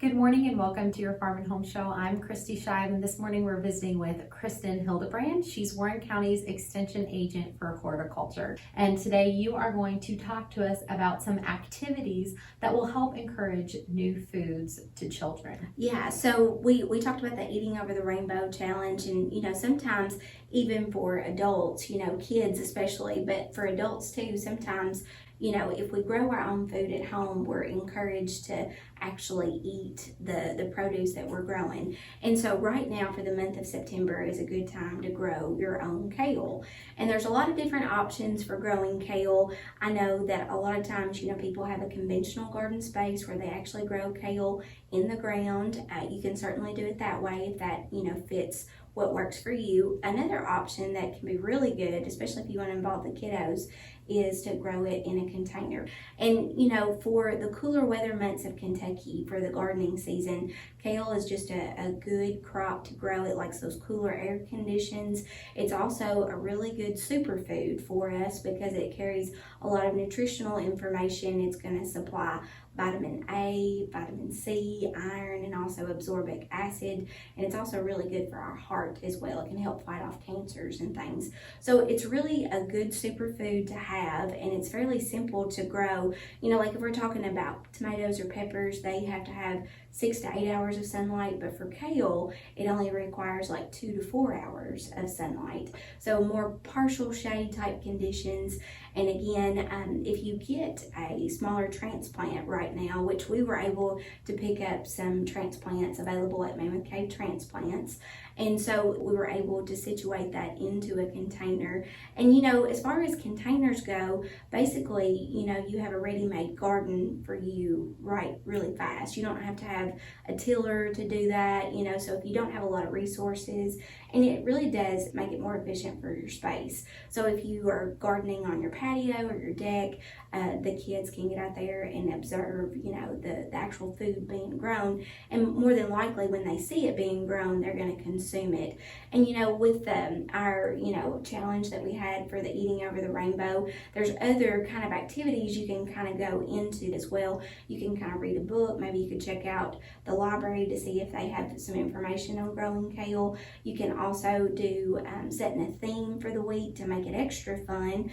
Good morning and welcome to your Farm and Home Show. I'm Kristin Shive, and this morning we're visiting with Kristin Hildabrand. She's Warren County's Extension Agent for Horticulture. And today you are going to talk to us about some activities that will help encourage new foods to children. Yeah, so we talked about the Eating Over the Rainbow Challenge, and sometimes even for adults, kids especially, but for adults too, sometimes if we grow our own food at home, we're encouraged to actually eat the produce that we're growing. And so right now for the month of September is a good time to grow your own kale. And there's a lot of different options for growing kale. I know that a lot of times, people have a conventional garden space where they actually grow kale in the ground. You can certainly do it that way if that, fits what works for you. Another option that can be really good, especially if you want to involve the kiddos, is to grow it in a container. And for the cooler weather months of Kentucky, for the gardening season, kale is just a good crop to grow. It likes those cooler air conditions. It's also a really good superfood for us because it carries a lot of nutritional information. It's going to supply vitamin A, vitamin C, iron, and also absorbic acid. And it's also really good for our heart as well. It can help fight off cancers and things. So it's really a good superfood to have, and it's fairly simple to grow. Like if we're talking about tomatoes or peppers, they have to have 6 to 8 hours of sunlight, but for kale, it only requires like 2 to 4 hours of sunlight. So more partial shade type conditions. And again, if you get a smaller transplant right now, which we were able to pick up some transplants available at Mammoth Cave Transplants, and so we were able to situate that into a container. And as far as containers go, basically, you have a ready-made garden for you really fast. You don't have to have a tiller to do that, so if you don't have a lot of resources, and it really does make it more efficient for your space. So if you are gardening on your patio or your deck, the kids can get out there and observe, the actual food being grown. And more than likely, when they see it being grown, they're going to consume it. And, with our, challenge that we had for the Eating Over the Rainbow, there's other kind of activities you can kind of go into as well. You can kind of read a book. Maybe you could check out the library to see if they have some information on growing kale. You can also do setting a theme for the week to make it extra fun.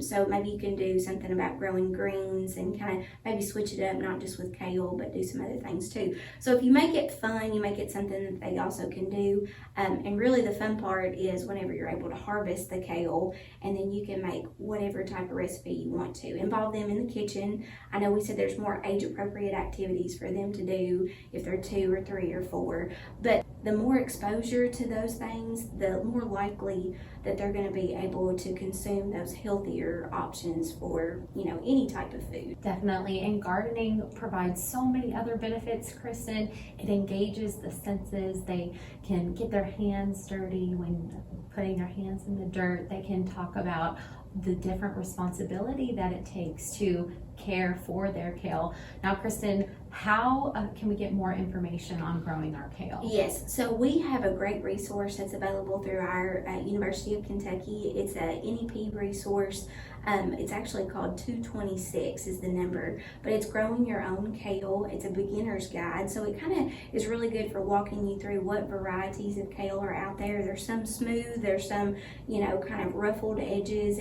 So maybe you can do something about growing greens and kind of maybe switch it up, not just with kale, but do some other things too. So if you make it fun, you make it something that they also can do. And really the fun part is whenever you're able to harvest the kale, and then you can make whatever type of recipe you want to. Involve them in the kitchen. I know we said there's more age-appropriate activities for them to do if they're 2 or 3 or 4, but the more exposure to those things, the more likely that they're going to be able to consume those healthier options for, any type of food. Definitely. And gardening provides so many other benefits, Kristin. It engages the senses. They can get their hands dirty when putting their hands in the dirt. They can talk about the different responsibility that it takes to care for their kale. Now, Kristin, how can we get more information on growing our kale? Yes, so we have a great resource that's available through our University of Kentucky. It's a NEP resource. It's actually called 226 is the number, but it's Growing Your Own Kale. It's a beginner's guide, so it kind of is really good for walking you through what varieties of kale are out there. There's some smooth, there's some, kind of ruffled edges.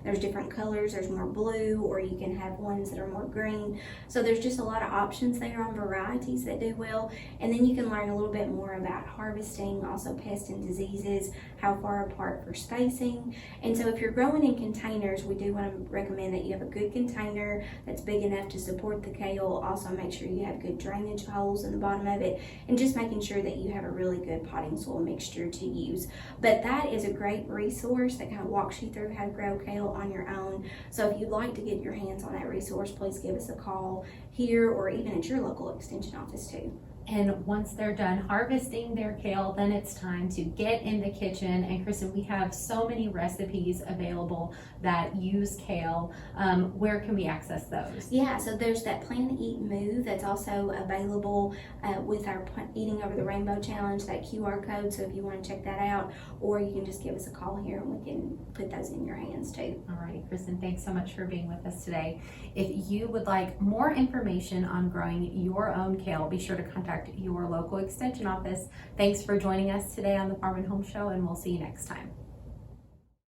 There's different colors. There's more blue, or you can have ones that are more green. So there's just a lot of options there on varieties that do well. And then you can learn a little bit more about harvesting, also pests and diseases, how far apart for spacing. And so if you're growing in containers, we do want to recommend that you have a good container that's big enough to support the kale. Also make sure you have good drainage holes in the bottom of it, and just making sure that you have a really good potting soil mixture to use. But that is a great resource that kind of walks you through how to grow kale on your own. So if you'd like to get your hands on that resource, please give us a call here or even at your local extension office too. And once they're done harvesting their kale, then it's time to get in the kitchen. And Kristin, we have so many recipes available that use kale. Where can we access those? Yeah, so there's that Plan, Eat, Move that's also available with our Eating Over the Rainbow Challenge, that QR code. So if you want to check that out, or you can just give us a call here and we can put those in your hands too. All right, Kristin, thanks so much for being with us today. If you would like more information on growing your own kale, be sure to contact your local extension office. Thanks for joining us today on the Farm and Home Show, and we'll see you next time.